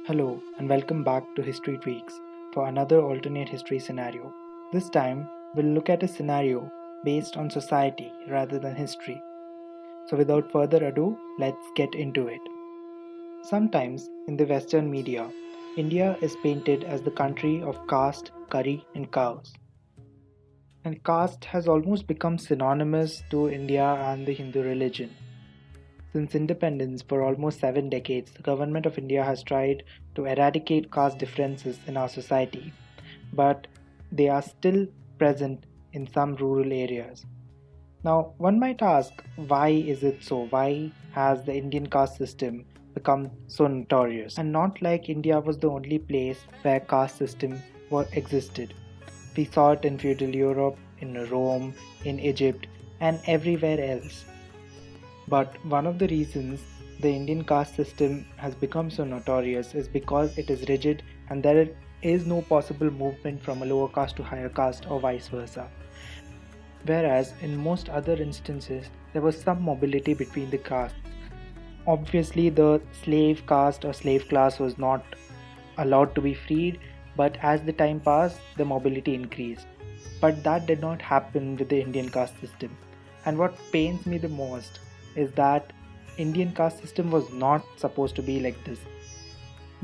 Hello, and welcome back to History Tweaks for another alternate history scenario. This time, we'll look at a scenario based on society rather than history. So, without further ado, let's get into it. Sometimes, in the Western media, India is painted as the country of caste, curry, and cows. And caste has almost become synonymous to India and the Hindu religion. Since independence for almost 7 decades, the government of India has tried to eradicate caste differences in our society, but they are still present in some rural areas. Now, one might ask, why is it so? Why has the Indian caste system become so notorious? And not like India was the only place where caste system existed. We saw it in feudal Europe, in Rome, in Egypt, and everywhere else. But one of the reasons the Indian caste system has become so notorious is because it is rigid and there is no possible movement from a lower caste to higher caste or vice versa. Whereas in most other instances, there was some mobility between the castes. Obviously, the slave caste or slave class was not allowed to be freed, but as the time passed, the mobility increased. But that did not happen with the Indian caste system. And what pains me the most is that Indian caste system was not supposed to be like this.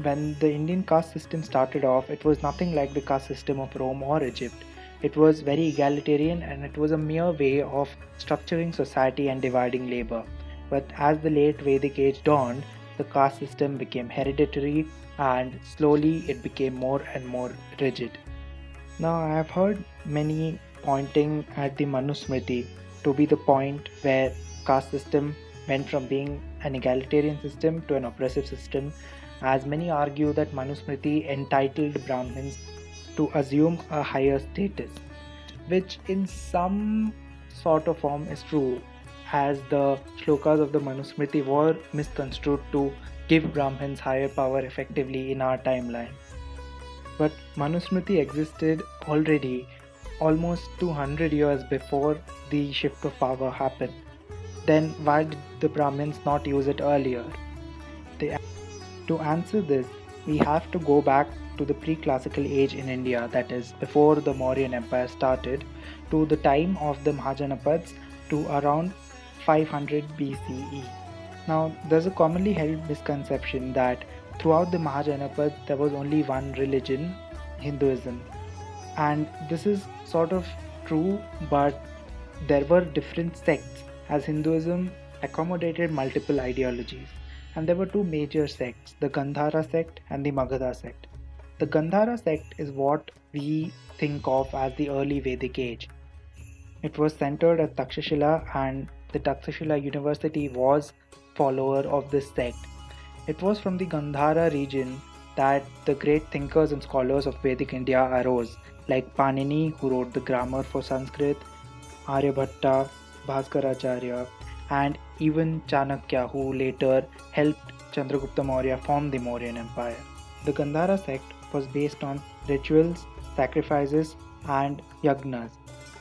When the Indian caste system started off, it was nothing like the caste system of Rome or Egypt. It was very egalitarian and it was a mere way of structuring society and dividing labor. But as the late Vedic age dawned, the caste system became hereditary and slowly it became more and more rigid. Now, I have heard many pointing at the Manusmriti to be the point where caste system went from being an egalitarian system to an oppressive system, as many argue that Manusmriti entitled Brahmins to assume a higher status, which in some sort of form is true, as the shlokas of the Manusmriti were misconstrued to give Brahmins higher power effectively in our timeline. But Manusmriti existed already almost 200 years before the shift of power happened. Then why did the Brahmins not use it earlier? They, to answer this, we have to go back to the pre-classical age in India, that is, before the Mauryan Empire started, to the time of the Mahajanapads to around 500 BCE. Now, there's a commonly held misconception that throughout the Mahajanapads there was only one religion, Hinduism. And this is sort of true, but there were different sects as Hinduism accommodated multiple ideologies. And there were two major sects, the Gandhara sect and the Magadha sect. The Gandhara sect is what we think of as the early Vedic age. It was centered at Takshashila, and the Takshashila University was follower of this sect. It was from the Gandhara region that the great thinkers and scholars of Vedic India arose, like Panini, who wrote the grammar for Sanskrit, Aryabhatta, Bhaskaracharya, and even Chanakya, who later helped Chandragupta Maurya form the Mauryan Empire. The Gandhara sect was based on rituals, sacrifices, and yagnas,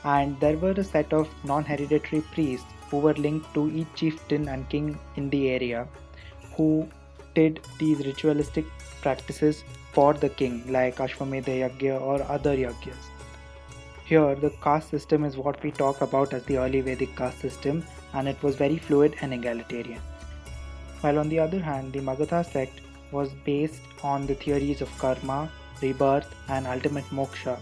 and there were a set of non-hereditary priests who were linked to each chieftain and king in the area, who did these ritualistic practices for the king, like Ashwamedha Yagya or other yagyas. Here, the caste system is what we talk about as the early Vedic caste system, and it was very fluid and egalitarian. While on the other hand, the Magadha sect was based on the theories of karma, rebirth, and ultimate moksha,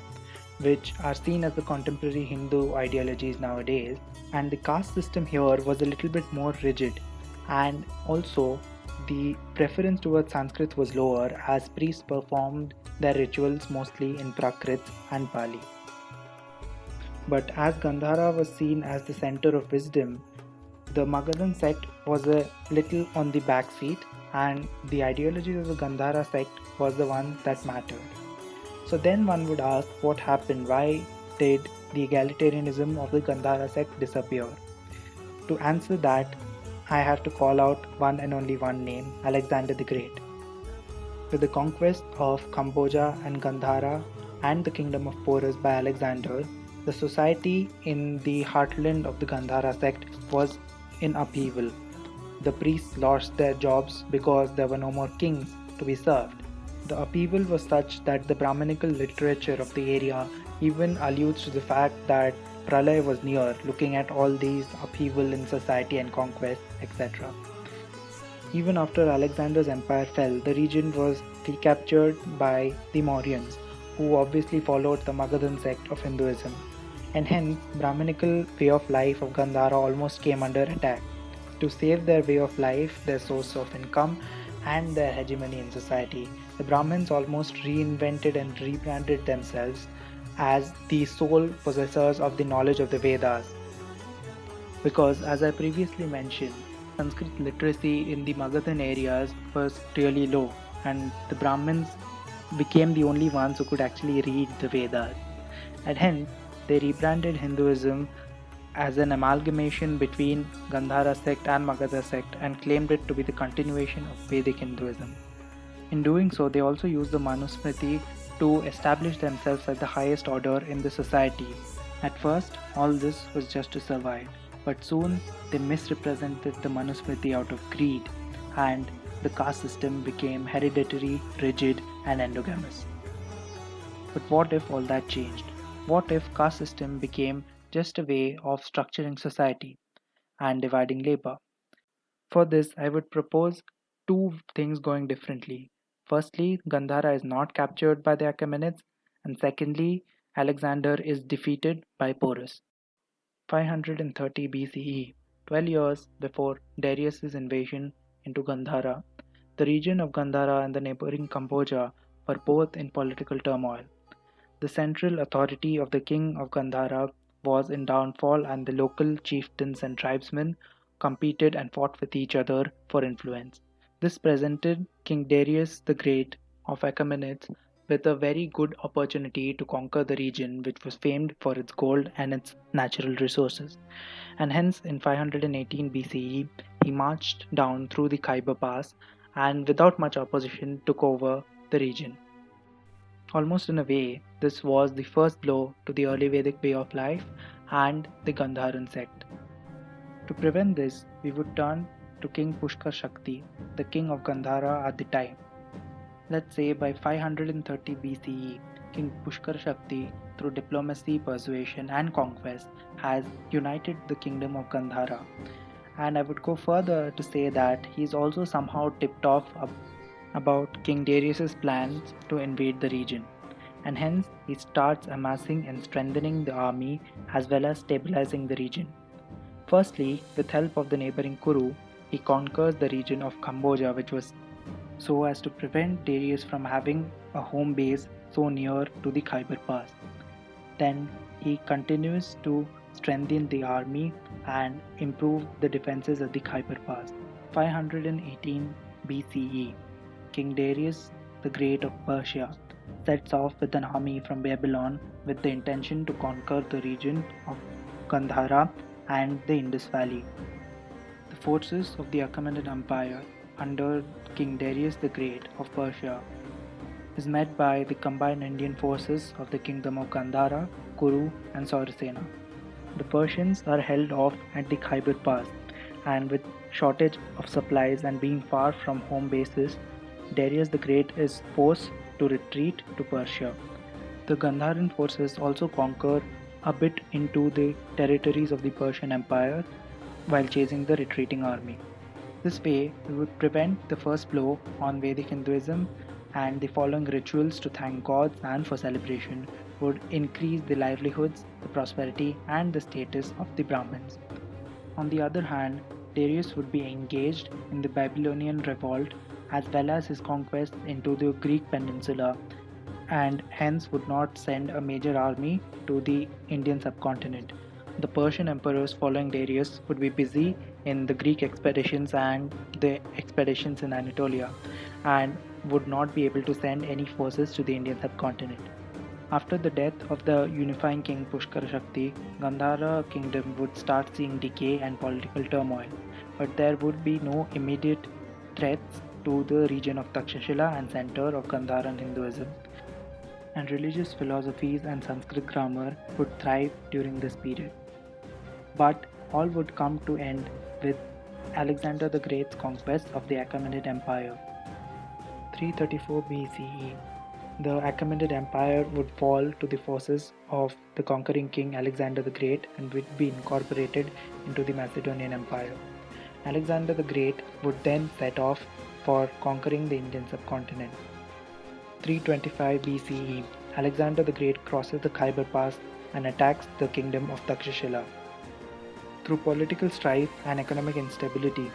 which are seen as the contemporary Hindu ideologies nowadays. And the caste system here was a little bit more rigid, and also the preference towards Sanskrit was lower as priests performed their rituals mostly in Prakrit and Pali. But as Gandhara was seen as the center of wisdom, the Magadhan sect was a little on the back seat, and the ideology of the Gandhara sect was the one that mattered. So then one would ask, what happened? Why did the egalitarianism of the Gandhara sect disappear? To answer that, I have to call out one and only one name, Alexander the Great. With the conquest of Cambodia and Gandhara and the kingdom of Porus by Alexander, the society in the heartland of the Gandhara sect was in upheaval. The priests lost their jobs because there were no more kings to be served. The upheaval was such that the Brahminical literature of the area even alludes to the fact that Pralay was near, looking at all these upheaval in society and conquest, etc. Even after Alexander's empire fell, the region was recaptured by the Mauryans, who obviously followed the Magadhan sect of Hinduism, and hence Brahminical way of life of Gandhara almost came under attack. To save their way of life, their source of income, and their hegemony in society, the Brahmins almost reinvented and rebranded themselves as the sole possessors of the knowledge of the Vedas. Because, as I previously mentioned, Sanskrit literacy in the Magadhan areas was really low, and the Brahmins became the only ones who could actually read the Vedas. And hence, they rebranded Hinduism as an amalgamation between Gandhara sect and Magadha sect and claimed it to be the continuation of Vedic Hinduism. In doing so, they also used the Manusmriti to establish themselves as the highest order in the society. At first, all this was just to survive, but soon they misrepresented the Manusmriti out of greed, and the caste system became hereditary, rigid, and endogamous. But what if all that changed? What if caste system became just a way of structuring society and dividing labor? For this, I would propose two things going differently. Firstly, Gandhara is not captured by the Achaemenids, and secondly, Alexander is defeated by Porus. 530 BCE, 12 years before Darius's invasion into Gandhara, the region of Gandhara and the neighboring Kamboja were both in political turmoil. The central authority of the king of Gandhara was in downfall, and the local chieftains and tribesmen competed and fought with each other for influence. This presented King Darius the Great of Achaemenids with a very good opportunity to conquer the region, which was famed for its gold and its natural resources. And hence, in 518 BCE, he marched down through the Khyber Pass and, without much opposition, took over the region. Almost in a way, this was the first blow to the early Vedic way of life and the Gandharan sect. To prevent this, we would turn to King Pushkar Shakti, the king of Gandhara at the time. Let's say by 530 BCE, King Pushkar Shakti, through diplomacy, persuasion, and conquest, has united the kingdom of Gandhara. And I would go further to say that he is also somehow tipped off about King Darius's plans to invade the region, and hence he starts amassing and strengthening the army as well as stabilizing the region. Firstly, with help of the neighboring Kuru, he conquers the region of Kamboja, which was so as to prevent Darius from having a home base so near to the Khyber Pass. Then he continues to strengthen the army and improve the defenses at the Khyber Pass. 518 BCE, King Darius the Great of Persia sets off with an army from Babylon with the intention to conquer the region of Gandhara and the Indus Valley. The forces of the Achaemenid Empire under King Darius the Great of Persia is met by the combined Indian forces of the kingdom of Gandhara, Kuru, and Saurasena. The Persians are held off at the Khyber Pass, and with shortage of supplies and being far from home bases, Darius the Great is forced to retreat to Persia. The Gandharan forces also conquer a bit into the territories of the Persian Empire while chasing the retreating army. This way, we would prevent the first blow on Vedic Hinduism, and the following rituals to thank gods and for celebration would increase the livelihoods, the prosperity, and the status of the Brahmins. On the other hand, Darius would be engaged in the Babylonian revolt as well as his conquests into the Greek peninsula, and hence would not send a major army to the Indian subcontinent. The Persian emperors following Darius would be busy in the Greek expeditions and the expeditions in Anatolia, and would not be able to send any forces to the Indian subcontinent. After the death of the unifying king Pushkar Shakti, Gandhara kingdom would start seeing decay and political turmoil, but there would be no immediate threats to the region of Takshashila and center of Gandharan Hinduism, and religious philosophies and Sanskrit grammar would thrive during this period. But all would come to end with Alexander the Great's conquest of the Achaemenid Empire. 334 BCE, the Achaemenid Empire would fall to the forces of the conquering king Alexander the Great and would be incorporated into the Macedonian Empire. Alexander the Great would then set off for conquering the Indian subcontinent. 325 BCE, Alexander the Great crosses the Khyber Pass and attacks the kingdom of Takshashila. Through political strife and economic instability,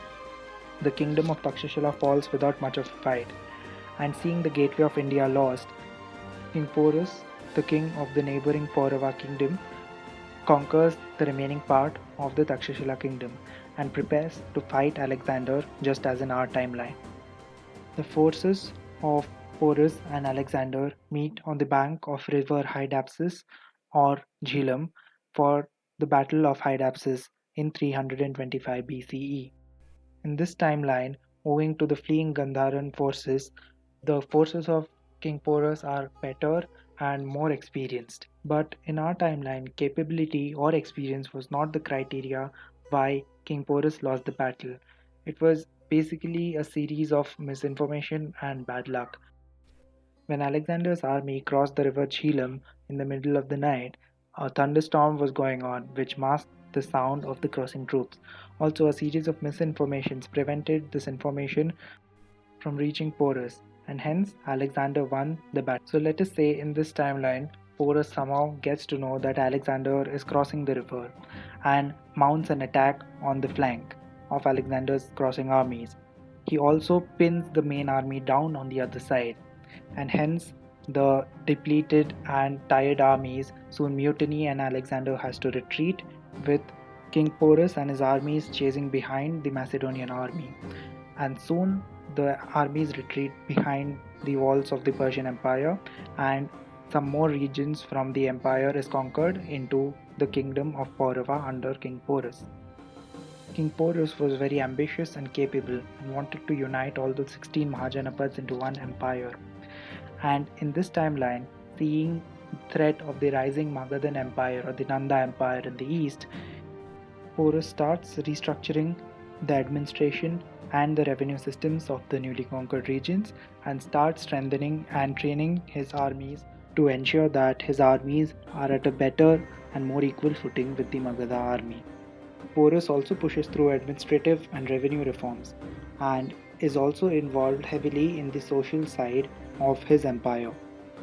the kingdom of Takshashila falls without much of a fight, and seeing the gateway of India lost, King Porus, the king of the neighboring Paurava kingdom, conquers the remaining part of the Takshashila kingdom and prepares to fight Alexander just as in our timeline. The forces of Porus and Alexander meet on the bank of river Hydaspes or Jhelum for the Battle of Hydaspes in 325 BCE. In this timeline, owing to the fleeing Gandharan forces, the forces of King Porus are better and more experienced. But in our timeline, capability or experience was not the criteria why King Porus lost the battle. It was basically a series of misinformation and bad luck. When Alexander's army crossed the river Jhelum in the middle of the night, a thunderstorm was going on, which masked the sound of the crossing troops. Also, a series of misinformations prevented this information from reaching Porus, and hence Alexander won the battle. So, let us say in this timeline, Porus somehow gets to know that Alexander is crossing the river and mounts an attack on the flank of Alexander's crossing armies. He also pins the main army down on the other side, and hence the depleted and tired armies soon mutiny and Alexander has to retreat, with King Porus and his armies chasing behind the Macedonian army. And soon the armies retreat behind the walls of the Persian Empire, and some more regions from the empire is conquered into the kingdom of Paurava under King Porus. King Porus was very ambitious and capable and wanted to unite all the 16 Mahajanapads into one empire. And in this timeline, seeing the threat of the rising Magadhan Empire or the Nanda Empire in the east, Porus starts restructuring the administration and the revenue systems of the newly conquered regions and starts strengthening and training his armies to ensure that his armies are at a better and more equal footing with the Magadha army. Porus also pushes through administrative and revenue reforms and is also involved heavily in the social side of his empire.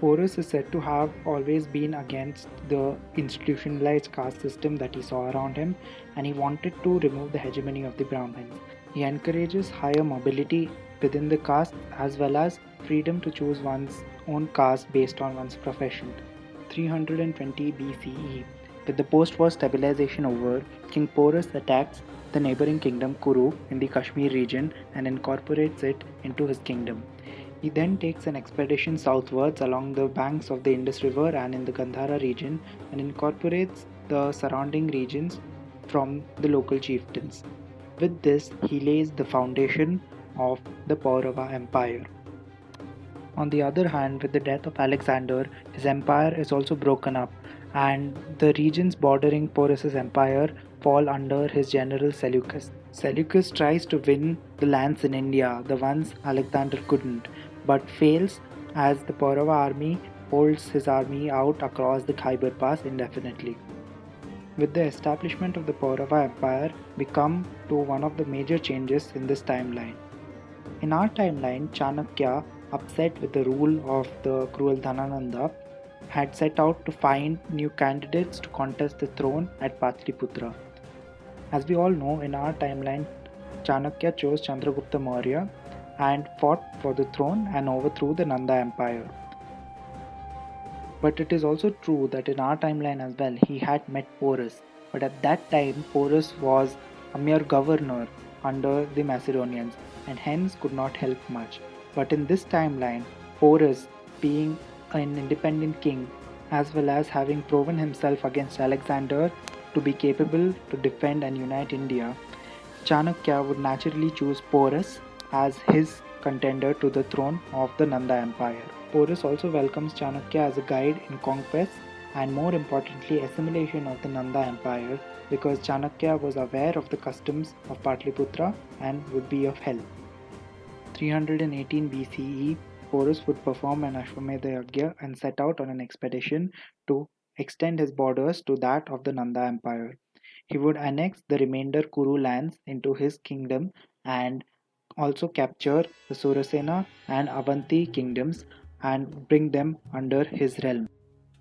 Porus is said to have always been against the institutionalized caste system that he saw around him, and he wanted to remove the hegemony of the Brahmins. He encourages higher mobility within the caste as well as freedom to choose one's own caste based on one's profession. 320 BCE. With the post-war stabilization over, King Porus attacks the neighboring kingdom Kuru in the Kashmir region and incorporates it into his kingdom. He then takes an expedition southwards along the banks of the Indus River and in the Gandhara region and incorporates the surrounding regions from the local chieftains. With this, he lays the foundation of the Paurava Empire. On the other hand, with the death of Alexander, his empire is also broken up, and the regions bordering Porus's empire fall under his general Seleucus. Seleucus tries to win the lands in India, the ones Alexander couldn't, but fails as the Paurava army holds his army out across the Khyber Pass indefinitely. With the establishment of the Paurava Empire, we come to one of the major changes in this timeline. In our timeline, Chanakya, upset with the rule of the cruel Dhanananda, had set out to find new candidates to contest the throne at Patliputra. As we all know, in our timeline, Chanakya chose Chandragupta Maurya and fought for the throne and overthrew the Nanda Empire. But it is also true that in our timeline as well, he had met Porus. But at that time, Porus was a mere governor under the Macedonians and hence could not help much. But in this timeline, Porus, being an independent king, as well as having proven himself against Alexander to be capable to defend and unite India, Chanakya would naturally choose Porus as his contender to the throne of the Nanda Empire. Porus also welcomes Chanakya as a guide in conquest and, more importantly, assimilation of the Nanda Empire, because Chanakya was aware of the customs of Patliputra and would be of help. 318 BCE, Porus would perform an Ashwamedha Yagya and set out on an expedition to extend his borders to that of the Nanda Empire. He would annex the remainder Kuru lands into his kingdom and also capture the Surasena and Avanti kingdoms and bring them under his realm.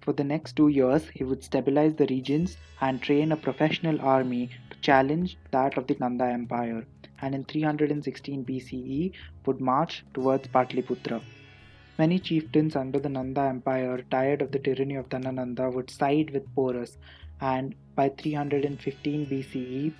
For the next 2 years, he would stabilize the regions and train a professional army to challenge that of the Nanda Empire, and in 316 BCE would march towards Patliputra. Many chieftains under the Nanda Empire, tired of the tyranny of Dhanananda, would side with Porus, and by 315 BCE,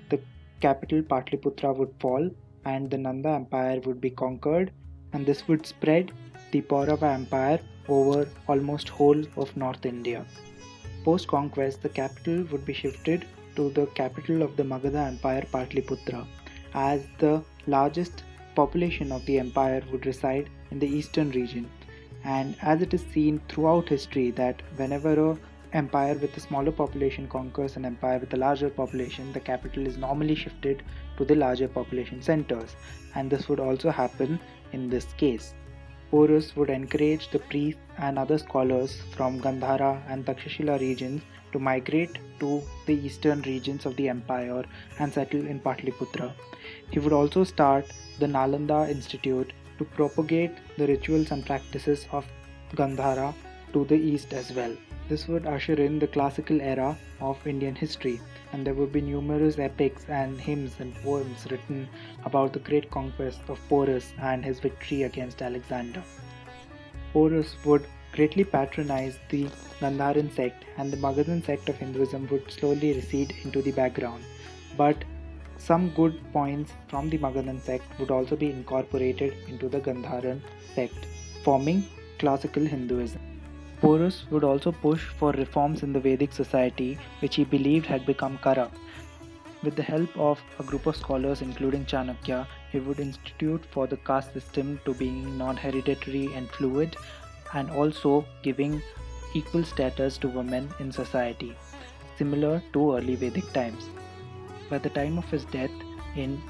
the capital Patliputra would fall, and the Nanda Empire would be conquered, and this would spread the Paurava Empire over almost whole of North India. Post conquest, the capital would be shifted to the capital of the Magadha Empire, Patliputra, as the largest population of the empire would reside in the eastern region. And as it is seen throughout history that whenever a empire with a smaller population conquers an empire with a larger population, the capital is normally shifted to the larger population centers, and this would also happen in this case. Porus would encourage the priests and other scholars from Gandhara and Takshashila regions to migrate to the eastern regions of the empire and settle in Patliputra. He would also start the Nalanda Institute to propagate the rituals and practices of Gandhara to the east as well. This would usher in the classical era of Indian history, and there would be numerous epics and hymns and poems written about the great conquest of Porus and his victory against Alexander. Porus would greatly patronize the Gandharan sect, and the Magadhan sect of Hinduism would slowly recede into the background. But some good points from the Magadhan sect would also be incorporated into the Gandharan sect, forming classical Hinduism. Porus would also push for reforms in the Vedic society, which he believed had become corrupt. With the help of a group of scholars, including Chanakya, he would institute for the caste system to being non-hereditary and fluid, and also giving equal status to women in society, similar to early Vedic times. By the time of his death in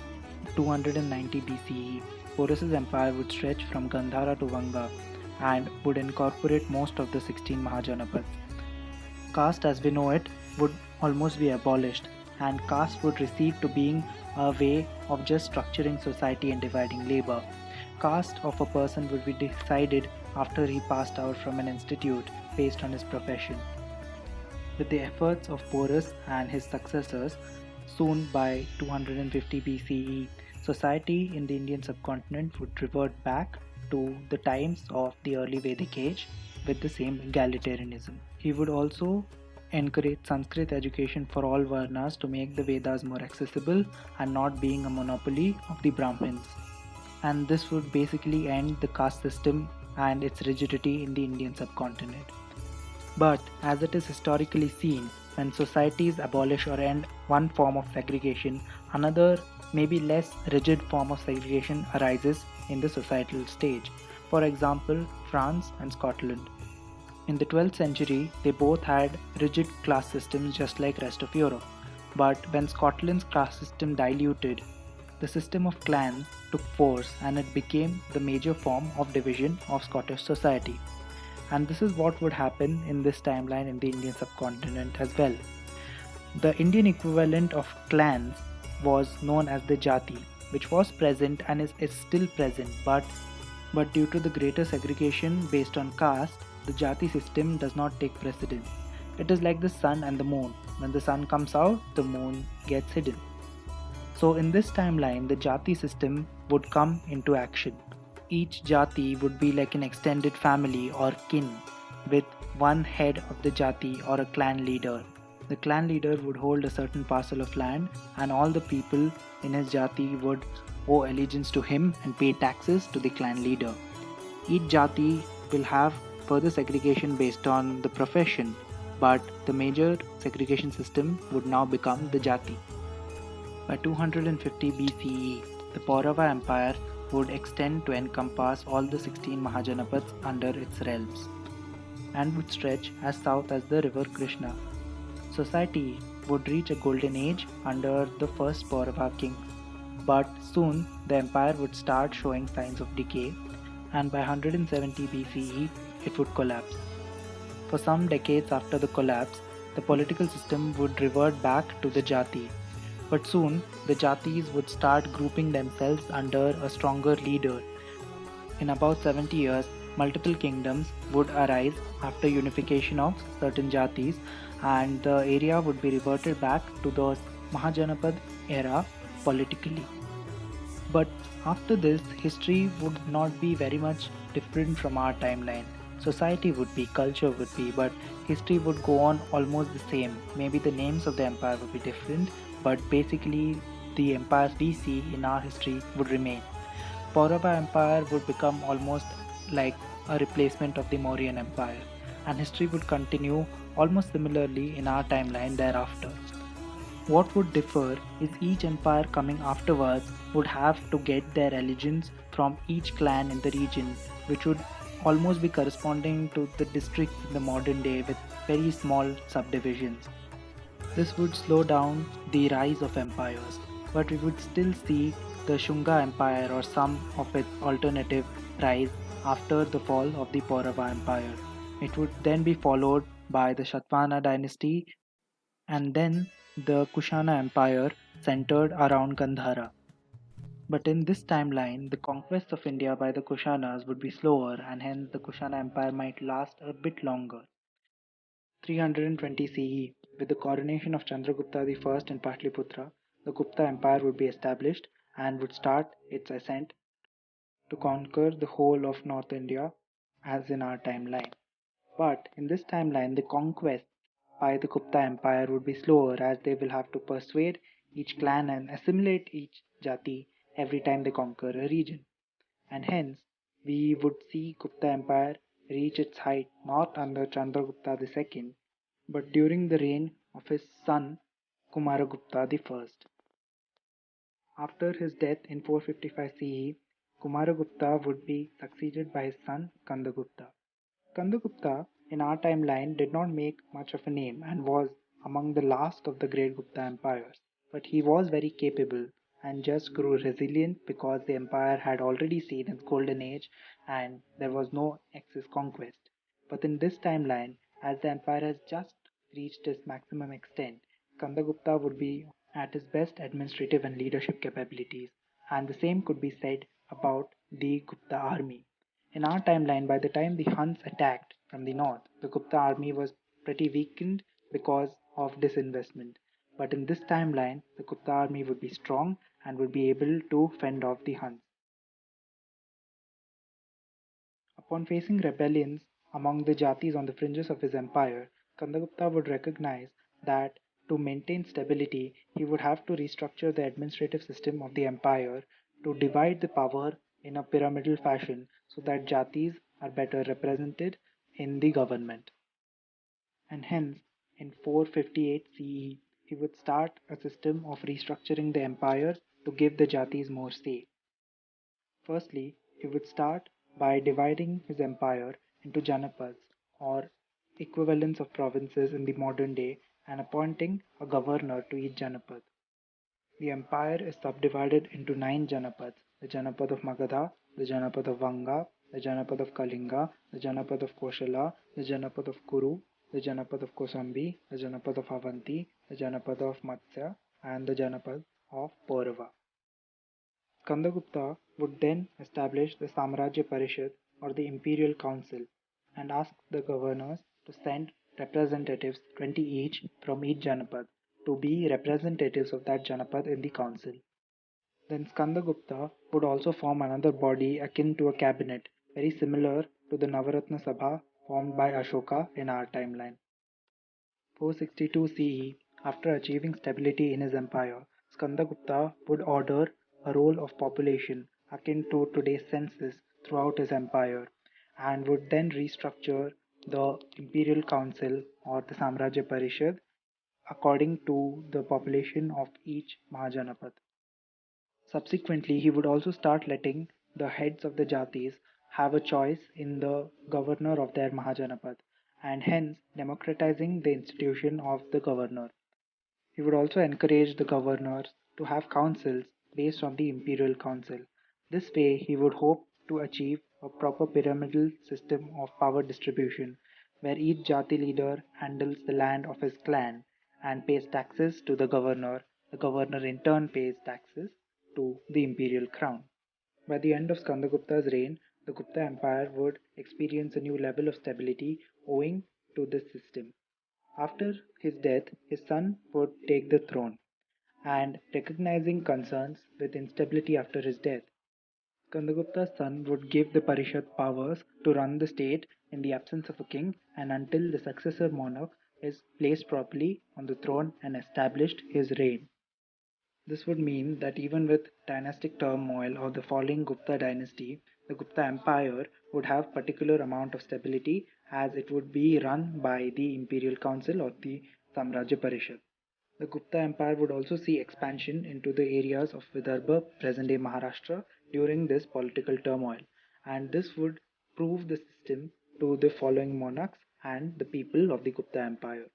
290 BCE, Porus's empire would stretch from Gandhara to Vanga and would incorporate most of the 16 Mahajanapads. Caste as we know it would almost be abolished, and caste would recede to being a way of just structuring society and dividing labor. Caste of a person would be decided after he passed out from an institute based on his profession. With the efforts of Porus and his successors, soon by 250 BCE, society in the Indian subcontinent would revert back to the times of the early Vedic age with the same egalitarianism. He would also encourage Sanskrit education for all Varnas to make the Vedas more accessible and not being a monopoly of the Brahmins. And this would basically end the caste system and its rigidity in the Indian subcontinent. But as it is historically seen, when societies abolish or end one form of segregation, another, maybe less rigid form of segregation arises in the societal stage. For example, France and Scotland. In the 12th century, they both had rigid class systems just like rest of Europe. But when Scotland's class system diluted, the system of clans took force and it became the major form of division of Scottish society. And this is what would happen in this timeline in the Indian subcontinent as well. The Indian equivalent of clans was known as the Jati, which was present and is still present, but due to the greater segregation based on caste, the Jati system does not take precedence. It is like the sun and the moon. When the sun comes out, the moon gets hidden. So in this timeline, the Jati system would come into action. Each Jati would be like an extended family or kin with one head of the Jati or a clan leader. The clan leader would hold a certain parcel of land, and all the people in his Jati would owe allegiance to him and pay taxes to the clan leader. Each Jati will have further segregation based on the profession, but the major segregation system would now become the Jati. By 250 BCE, the Paurava Empire would extend to encompass all the 16 Mahajanapads under its realms, and would stretch as south as the river Krishna. Society would reach a golden age under the first Paurava kings, but soon the empire would start showing signs of decay, and by 170 BCE it would collapse. For some decades after the collapse, the political system would revert back to the Jati, but soon the Jatis would start grouping themselves under a stronger leader. In about 70 years, multiple kingdoms would arise after unification of certain Jatis, and the area would be reverted back to the Mahajanapad era politically. But after this, history would not be very much different from our timeline. Society would be, culture would be, but history would go on almost the same. Maybe the names of the empire would be different, but basically the empires we see in our history would remain. Paurava Empire would become almost like a replacement of the Mauryan Empire, and history would continue almost similarly in our timeline thereafter. What would differ is each empire coming afterwards would have to get their allegiance from each clan in the region, which would almost be corresponding to the districts in the modern day with very small subdivisions. This would slow down the rise of empires, but we would still see the Shunga Empire or some of its alternative rise after the fall of the Paurava Empire. It would then be followed by the Shatvana dynasty and then the Kushana Empire centered around Gandhara. But in this timeline, the conquest of India by the Kushanas would be slower and hence the Kushana Empire might last a bit longer. 320 CE, with the coronation of Chandragupta I in Patliputra, the Gupta Empire would be established and would start its ascent to conquer the whole of North India as in our timeline. But in this timeline, the conquest by the Gupta Empire would be slower as they will have to persuade each clan and assimilate each jati every time they conquer a region. And hence, we would see Gupta Empire reach its height not under Chandragupta II, but during the reign of his son Kumaragupta I. After his death in 455 CE, Kumaragupta would be succeeded by his son Kandagupta. Kandagupta, in our timeline, did not make much of a name and was among the last of the great Gupta empires. But he was very capable and just grew resilient because the empire had already seen its golden age and there was no excess conquest. But in this timeline, as the empire has just reached its maximum extent, Kandagupta would be at his best administrative and leadership capabilities, and the same could be said about the Gupta army. In our timeline, by the time the Huns attacked from the north, the Gupta army was pretty weakened because of disinvestment. But in this timeline, the Gupta army would be strong and would be able to fend off the Huns. Upon facing rebellions among the Jatis on the fringes of his empire, Kandagupta would recognize that to maintain stability, he would have to restructure the administrative system of the empire to divide the power in a pyramidal fashion so that Jatis are better represented in the government. And hence, in 458 CE, he would start a system of restructuring the empire to give the Jatis more say. Firstly, he would start by dividing his empire into janapads, or equivalents of provinces in the modern day, and appointing a governor to each janapad. The empire is subdivided into nine janapads: the Janapad of Magadha, the Janapad of Vanga, the Janapad of Kalinga, the Janapad of Koshala, the Janapad of Kuru, the Janapad of Kosambi, the Janapad of Avanti, the Janapad of Matsya, and the Janapad of Paurava. Skandagupta would then establish the Samrajya Parishad or the Imperial Council and ask the governors to send representatives, 20 each, from each Janapad to be representatives of that Janapad in the council. Then Skandagupta would also form another body akin to a cabinet, very similar to the Navaratna Sabha formed by Ashoka in our timeline. 462 CE, after achieving stability in his empire, Skandagupta would order a roll of population akin to today's census throughout his empire and would then restructure the imperial council or the Samrajya Parishad according to the population of each Mahajanapad. Subsequently, he would also start letting the heads of the jatis have a choice in the governor of their Mahajanapad and hence democratizing the institution of the governor. He would also encourage the governors to have councils based on the imperial council. This way, he would hope to achieve a proper pyramidal system of power distribution, where each Jati leader handles the land of his clan and pays taxes to the governor. The governor in turn pays taxes to the imperial crown. By the end of Skandagupta's reign, the Gupta Empire would experience a new level of stability owing to this system. After his death, his son would take the throne, and recognizing concerns with instability after his death, Skandagupta's son would give the Parishad powers to run the state in the absence of a king and until the successor monarch is placed properly on the throne and established his reign. This would mean that even with dynastic turmoil of the falling Gupta dynasty, the Gupta Empire would have particular amount of stability as it would be run by the imperial council or the Samrajya Parishad. The Gupta Empire would also see expansion into the areas of Vidarbha, present day Maharashtra, during this political turmoil, and this would prove the system to the following monarchs and the people of the Gupta Empire.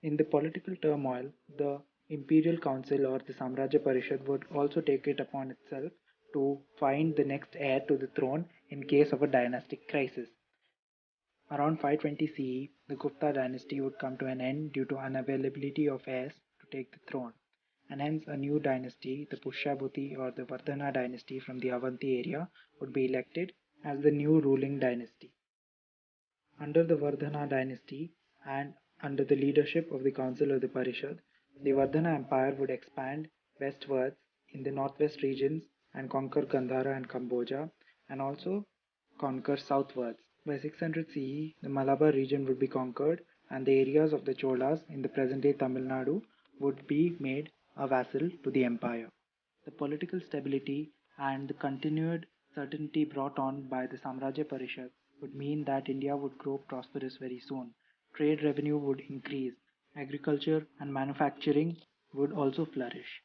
In the political turmoil, the Imperial Council or the Samrajya Parishad would also take it upon itself to find the next heir to the throne in case of a dynastic crisis. Around 520 CE, the Gupta dynasty would come to an end due to unavailability of heirs to take the throne, and hence a new dynasty, the Pushyabhuti or the Vardhana dynasty from the Avanti area, would be elected as the new ruling dynasty. Under the Vardhana dynasty and under the leadership of the Council of the Parishad, the Vardhana Empire would expand westwards in the northwest regions and conquer Gandhara and Cambodia, and also conquer southwards. By 600 CE, the Malabar region would be conquered, and the areas of the Cholas in the present day Tamil Nadu would be made a vassal to the empire. The political stability and the continued certainty brought on by the Samrajya Parishad would mean that India would grow prosperous very soon. Trade revenue would increase, agriculture and manufacturing would also flourish.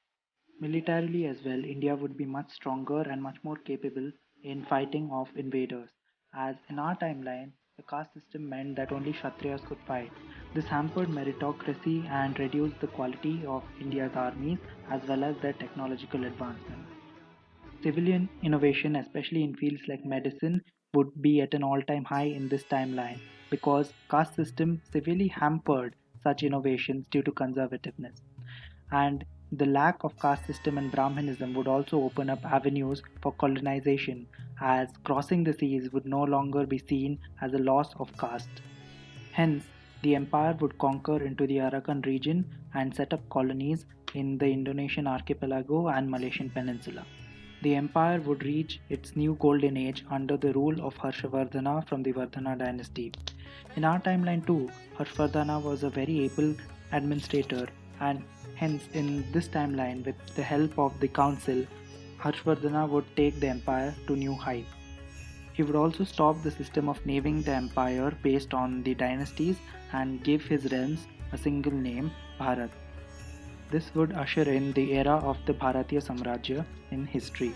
Militarily as well, India would be much stronger and much more capable in fighting off invaders. As in our timeline, the caste system meant that only Kshatriyas could fight. This hampered meritocracy and reduced the quality of India's armies as well as their technological advancement. Civilian innovation, especially in fields like medicine, would be at an all-time high in this timeline because caste system severely hampered such innovations due to conservativeness. And the lack of caste system and Brahmanism would also open up avenues for colonization, as crossing the seas would no longer be seen as a loss of caste. Hence, the empire would conquer into the Arakan region and set up colonies in the Indonesian archipelago and Malaysian peninsula. The empire would reach its new golden age under the rule of Harshavardhana from the Vardhana dynasty. In our timeline too, Harshavardhana was a very able administrator, and hence in this timeline with the help of the council, Harshavardhana would take the empire to new heights. He would also stop the system of naming the empire based on the dynasties and give his realms a single name, Bharat. This would usher in the era of the Bharatiya Samrajya in history.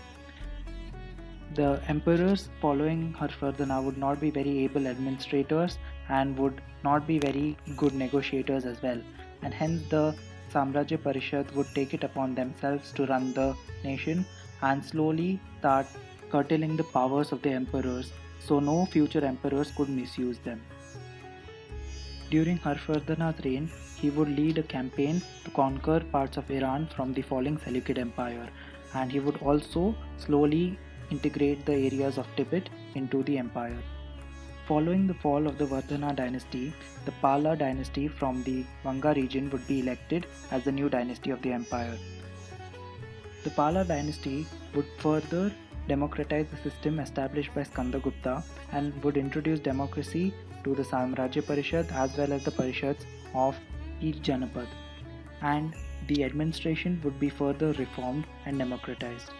The emperors following Harshvardhana would not be very able administrators and would not be very good negotiators as well, and hence the Samrajya Parishad would take it upon themselves to run the nation and slowly start curtailing the powers of the emperors so no future emperors could misuse them. During Harshvardhana's reign, he would lead a campaign to conquer parts of Iran from the falling Seleucid Empire, and he would also slowly integrate the areas of Tibet into the empire. Following the fall of the Vardhana dynasty, the Pala dynasty from the Vanga region would be elected as the new dynasty of the empire. The Pala dynasty would further democratize the system established by Skandagupta and would introduce democracy to the Samrajya Parishad as well as the Parishads of each Janapad, and the administration would be further reformed and democratized.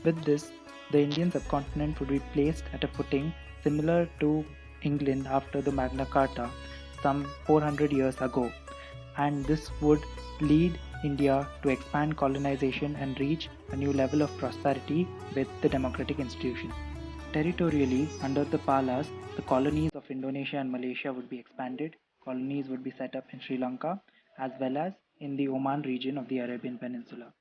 With this, the Indian subcontinent would be placed at a footing similar to England after the Magna Carta some 400 years ago, and this would lead India to expand colonization and reach a new level of prosperity with the democratic institutions. Territorially, under the Palas, the colonies of Indonesia and Malaysia would be expanded, colonies would be set up in Sri Lanka as well as in the Oman region of the Arabian Peninsula.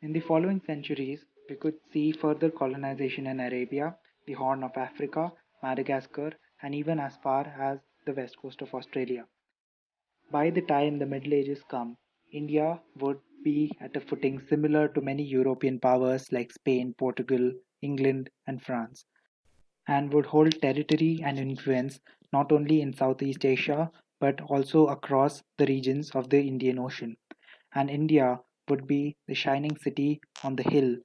In the following centuries, We could see further colonization in Arabia, the Horn of Africa, Madagascar, and even as far as the west coast of Australia. By the time the Middle Ages come, India would be at a footing similar to many European powers like Spain, Portugal, England, and France, and would hold territory and influence not only in Southeast Asia but also across the regions of the Indian Ocean. And India would be the shining city on the hill,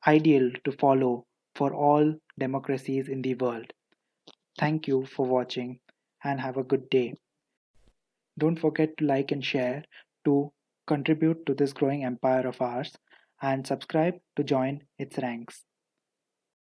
ideal to follow for all democracies in the world. Thank you for watching and have a good day. Don't forget to like and share to contribute to this growing empire of ours and subscribe to join its ranks.